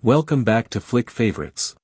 Welcome back to Flick Favorites.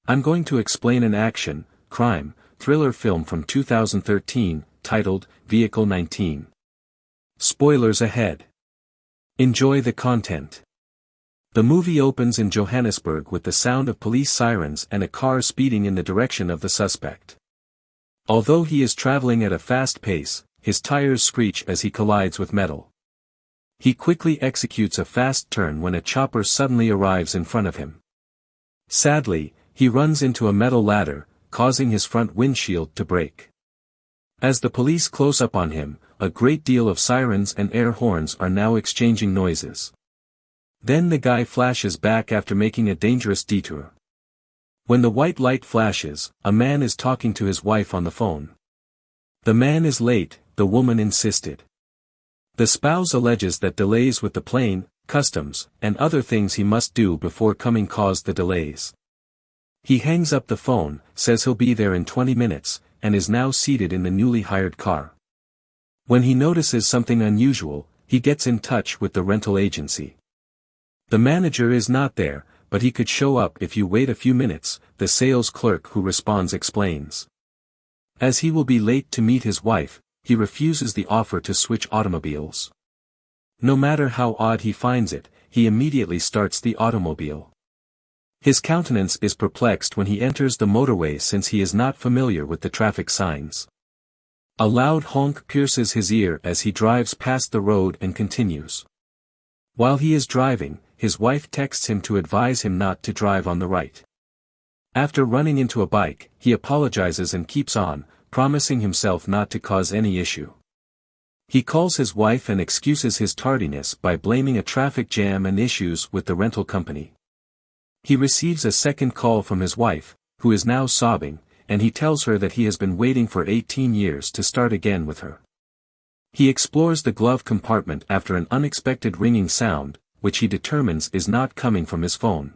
I'm going to explain an action, crime, thriller film from 2013, titled Vehicle 19. Spoilers ahead. Enjoy the content. The movie opens in Johannesburg with the sound of police sirens and a car speeding in the direction of the suspect. Although he is traveling at a fast pace, his tires screech as he collides with metal. He quickly executes a fast turn when a chopper suddenly arrives in front of him. Sadly, he runs into a metal ladder, causing his front windshield to break. As the police close up on him, a great deal of sirens and air horns are now exchanging noises. Then the guy flashes back after making a dangerous detour. When the white light flashes, a man is talking to his wife on the phone. The man is late, the woman insisted. The spouse alleges that delays with the plane, customs, and other things he must do before coming caused the delays. He hangs up the phone, says he'll be there in 20 minutes, and is now seated in the newly hired car. When he notices something unusual, he gets in touch with the rental agency. The manager is not there, but he could show up if you wait a few minutes, the sales clerk who responds explains. As he will be late to meet his wife, he refuses the offer to switch automobiles. No matter how odd he finds it, he immediately starts the automobile. His countenance is perplexed when he enters the motorway since he is not familiar with the traffic signs. A loud honk pierces his ear as he drives past the road and continues. While he is driving, his wife texts him to advise him not to drive on the right. After running into a bike, he apologizes and keeps on, promising himself not to cause any issue. He calls his wife and excuses his tardiness by blaming a traffic jam and issues with the rental company. He receives a second call from his wife, who is now sobbing, and he tells her that he has been waiting for 18 years to start again with her. He explores the glove compartment after an unexpected ringing sound, which he determines is not coming from his phone.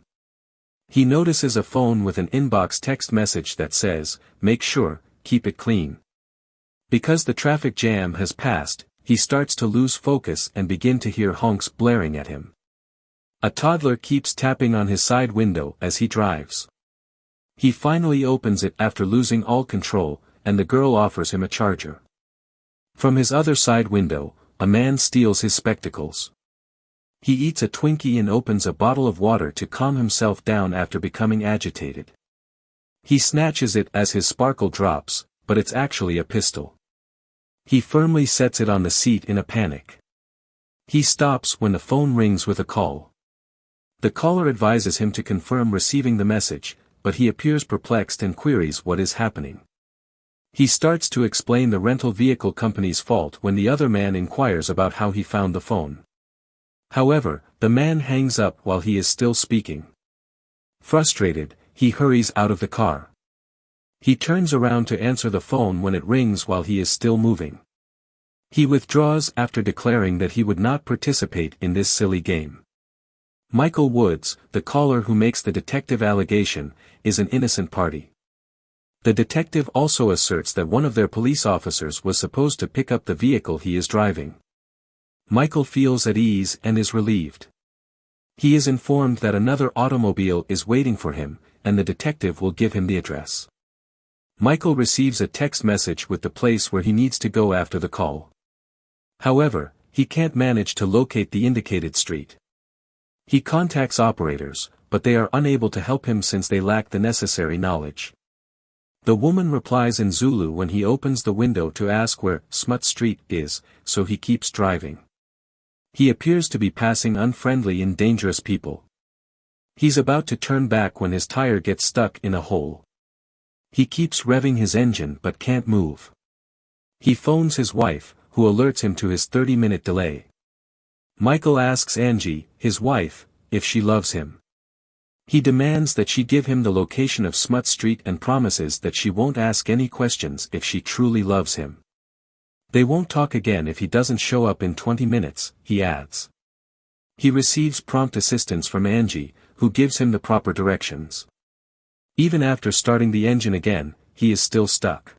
He notices a phone with an inbox text message that says, "Make sure, keep it clean." Because the traffic jam has passed, he starts to lose focus and begin to hear honks blaring at him. A toddler keeps tapping on his side window as he drives. He finally opens it after losing all control, and the girl offers him a charger. From his other side window, a man steals his spectacles. He eats a Twinkie and opens a bottle of water to calm himself down after becoming agitated. He snatches it as his sparkle drops, but it's actually a pistol. He firmly sets it on the seat in a panic. He stops when the phone rings with a call. The caller advises him to confirm receiving the message, but he appears perplexed and queries what is happening. He starts to explain the rental vehicle company's fault when the other man inquires about how he found the phone. However, the man hangs up while he is still speaking. Frustrated, he hurries out of the car. He turns around to answer the phone when it rings while he is still moving. He withdraws after declaring that he would not participate in this silly game. Michael Woods, the caller who makes the detective allegation, is an innocent party. The detective also asserts that one of their police officers was supposed to pick up the vehicle he is driving. Michael feels at ease and is relieved. He is informed that another automobile is waiting for him, and the detective will give him the address. Michael receives a text message with the place where he needs to go after the call. However, he can't manage to locate the indicated street. He contacts operators, but they are unable to help him since they lack the necessary knowledge. The woman replies in Zulu when he opens the window to ask where Smut Street is, so he keeps driving. He appears to be passing unfriendly and dangerous people. He's about to turn back when his tire gets stuck in a hole. He keeps revving his engine but can't move. He phones his wife, who alerts him to his 30-minute delay. Michael asks Angie, his wife, if she loves him. He demands that she give him the location of Smut Street and promises that she won't ask any questions if she truly loves him. They won't talk again if he doesn't show up in 20 minutes, he adds. He receives prompt assistance from Angie, who gives him the proper directions. Even after starting the engine again, he is still stuck.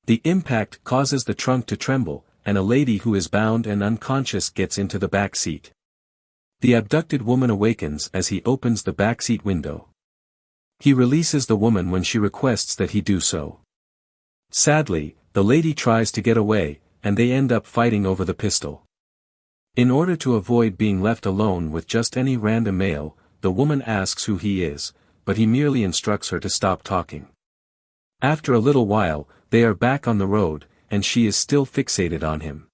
The impact causes the trunk to tremble, and a lady who is bound and unconscious gets into the back seat. The abducted woman awakens as he opens the backseat window. He releases the woman when she requests that he do so. Sadly, the lady tries to get away, and they end up fighting over the pistol. In order to avoid being left alone with just any random male, the woman asks who he is, but he merely instructs her to stop talking. After a little while, they are back on the road, and she is still fixated on him.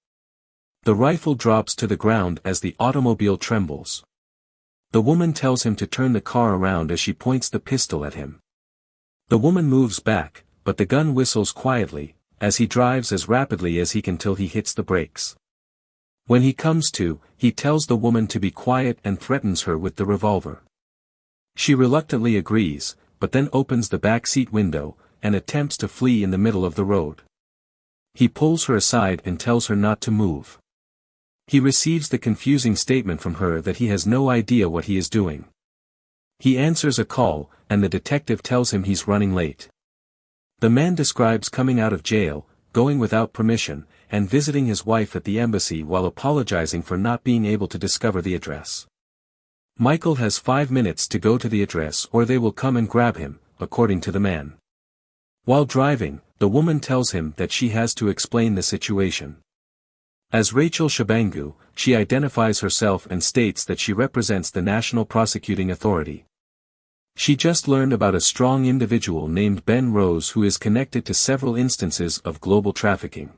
The rifle drops to the ground as the automobile trembles. The woman tells him to turn the car around as she points the pistol at him. The woman moves back, but the gun whistles quietly, as he drives as rapidly as he can till he hits the brakes. When he comes to, he tells the woman to be quiet and threatens her with the revolver. She reluctantly agrees, but then opens the back seat window, and attempts to flee in the middle of the road. He pulls her aside and tells her not to move. He receives the confusing statement from her that he has no idea what he is doing. He answers a call, and the detective tells him he's running late. The man describes coming out of jail, going without permission, and visiting his wife at the embassy while apologizing for not being able to discover the address. Michael has 5 minutes to go to the address or they will come and grab him, according to the man. While driving, the woman tells him that she has to explain the situation. As Rachel Shabangu, she identifies herself and states that she represents the National Prosecuting Authority. She just learned about a strong individual named Ben Rose who is connected to several instances of global trafficking.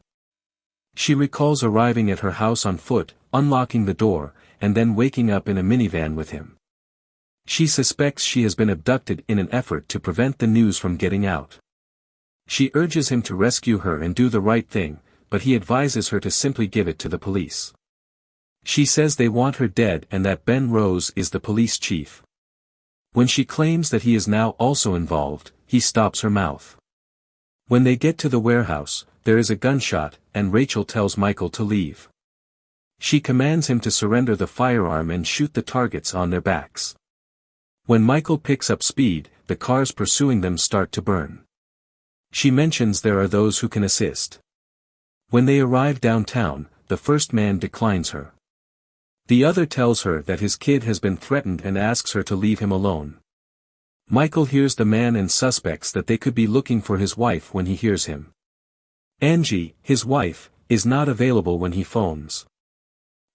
She recalls arriving at her house on foot, unlocking the door, and then waking up in a minivan with him. She suspects she has been abducted in an effort to prevent the news from getting out. She urges him to rescue her and do the right thing, but he advises her to simply give it to the police. She says they want her dead and that Ben Rose is the police chief. When she claims that he is now also involved, he stops her mouth. When they get to the warehouse, there is a gunshot, and Rachel tells Michael to leave. She commands him to surrender the firearm and shoot the targets on their backs. When Michael picks up speed, the cars pursuing them start to burn. She mentions there are those who can assist. When they arrive downtown, the first man declines her. The other tells her that his kid has been threatened and asks her to leave him alone. Michael hears the man and suspects that they could be looking for his wife when he hears him. Angie, his wife, is not available when he phones.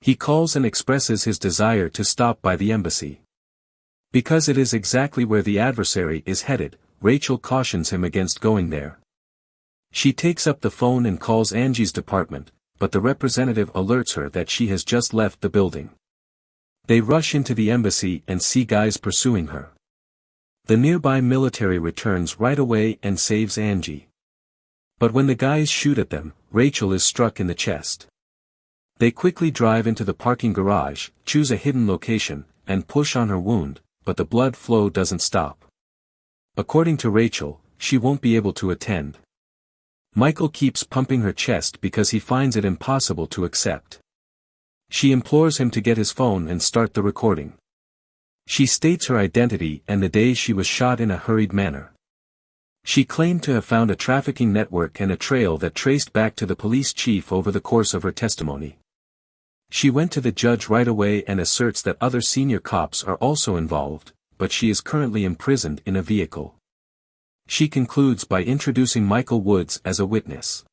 He calls and expresses his desire to stop by the embassy. Because it is exactly where the adversary is headed, Rachel cautions him against going there. She takes up the phone and calls Angie's department, but the representative alerts her that she has just left the building. They rush into the embassy and see guys pursuing her. The nearby military returns right away and saves Angie. But when the guys shoot at them, Rachel is struck in the chest. They quickly drive into the parking garage, choose a hidden location, and push on her wound, but the blood flow doesn't stop. According to Rachel, she won't be able to attend. Michael keeps pumping her chest because he finds it impossible to accept. She implores him to get his phone and start the recording. She states her identity and the day she was shot in a hurried manner. She claimed to have found a trafficking network and a trail that traced back to the police chief over the course of her testimony. She went to the judge right away and asserts that other senior cops are also involved, but she is currently imprisoned in a vehicle. She concludes by introducing Michael Woods as a witness.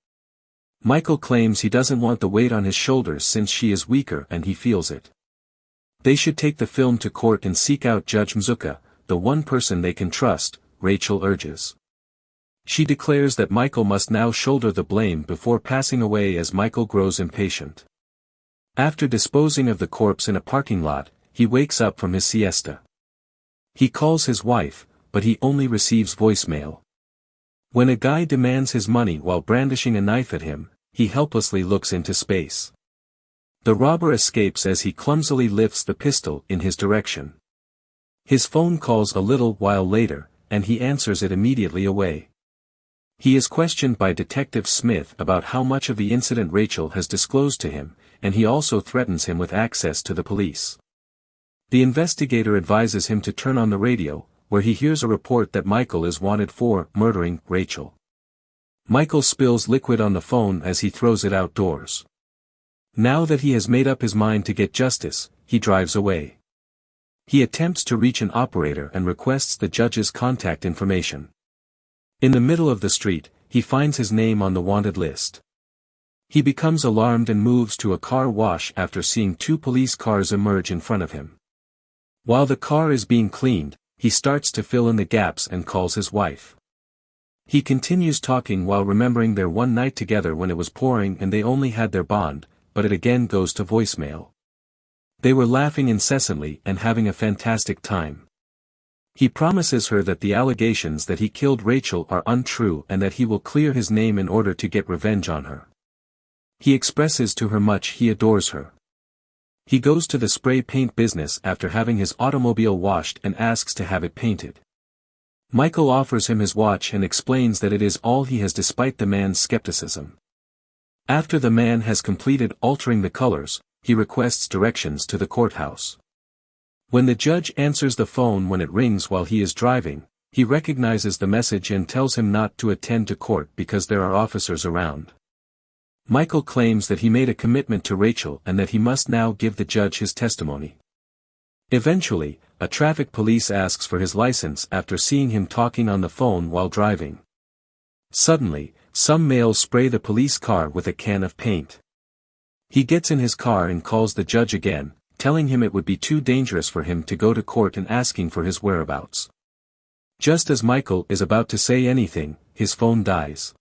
Michael claims he doesn't want the weight on his shoulders since she is weaker and he feels it. They should take the film to court and seek out Judge Mzuka, the one person they can trust, Rachel urges. She declares that Michael must now shoulder the blame before passing away as Michael grows impatient. After disposing of the corpse in a parking lot, he wakes up from his siesta. He calls his wife, but he only receives voicemail. When a guy demands his money while brandishing a knife at him, he helplessly looks into space. The robber escapes as he clumsily lifts the pistol in his direction. His phone calls a little while later, and he answers it immediately away. He is questioned by Detective Smith about how much of the incident Rachel has disclosed to him, and he also threatens him with access to the police. The investigator advises him to turn on the radio, where he hears a report that Michael is wanted for murdering Rachel. Michael spills liquid on the phone as he throws it outdoors. Now that he has made up his mind to get justice, he drives away. He attempts to reach an operator and requests the judge's contact information. In the middle of the street, he finds his name on the wanted list. He becomes alarmed and moves to a car wash after seeing two police cars emerge in front of him. While the car is being cleaned, he starts to fill in the gaps and calls his wife. He continues talking while remembering their one night together when it was pouring and they only had their bond, but it again goes to voicemail. They were laughing incessantly and having a fantastic time. He promises her that the allegations that he killed Rachel are untrue and that he will clear his name in order to get revenge on her. He expresses to her much he adores her. He goes to the spray paint business after having his automobile washed and asks to have it painted. Michael offers him his watch and explains that it is all he has despite the man's skepticism. After the man has completed altering the colors, he requests directions to the courthouse. When the judge answers the phone when it rings while he is driving, he recognizes the message and tells him not to attend to court because there are officers around. Michael claims that he made a commitment to Rachel and that he must now give the judge his testimony. Eventually, a traffic police asks for his license after seeing him talking on the phone while driving. Suddenly, some males spray the police car with a can of paint. He gets in his car and calls the judge again, telling him it would be too dangerous for him to go to court and asking for his whereabouts. Just as Michael is about to say anything, his phone dies.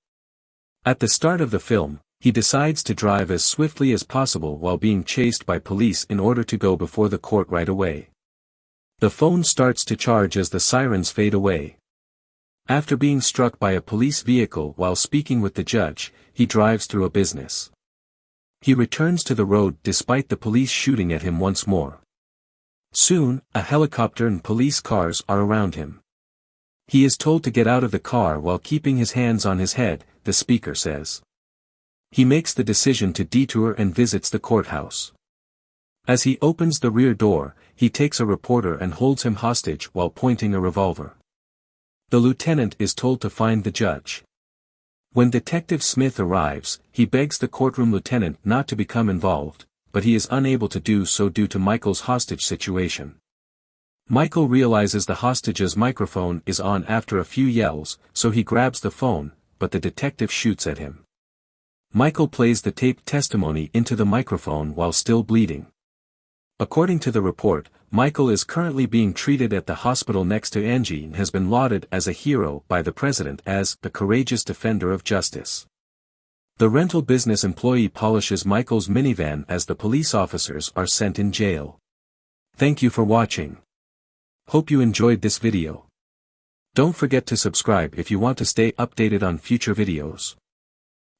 At the start of the film, he decides to drive as swiftly as possible while being chased by police in order to go before the court right away. The phone starts to charge as the sirens fade away. After being struck by a police vehicle while speaking with the judge, he drives through a business. He returns to the road despite the police shooting at him once more. Soon, a helicopter and police cars are around him. He is told to get out of the car while keeping his hands on his head, the speaker says. He makes the decision to detour and visits the courthouse. As he opens the rear door, he takes a reporter and holds him hostage while pointing a revolver. The lieutenant is told to find the judge. When Detective Smith arrives, he begs the courtroom lieutenant not to become involved, but he is unable to do so due to Michael's hostage situation. Michael realizes the hostage's microphone is on after a few yells, so he grabs the phone, but the detective shoots at him. Michael plays the taped testimony into the microphone while still bleeding. According to the report, Michael is currently being treated at the hospital next to Angie and has been lauded as a hero by the president as the courageous defender of justice. The rental business employee polishes Michael's minivan as the police officers are sent in jail. Thank you for watching. Hope you enjoyed this video. Don't forget to subscribe if you want to stay updated on future videos.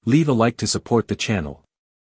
Leave a like to support the channel.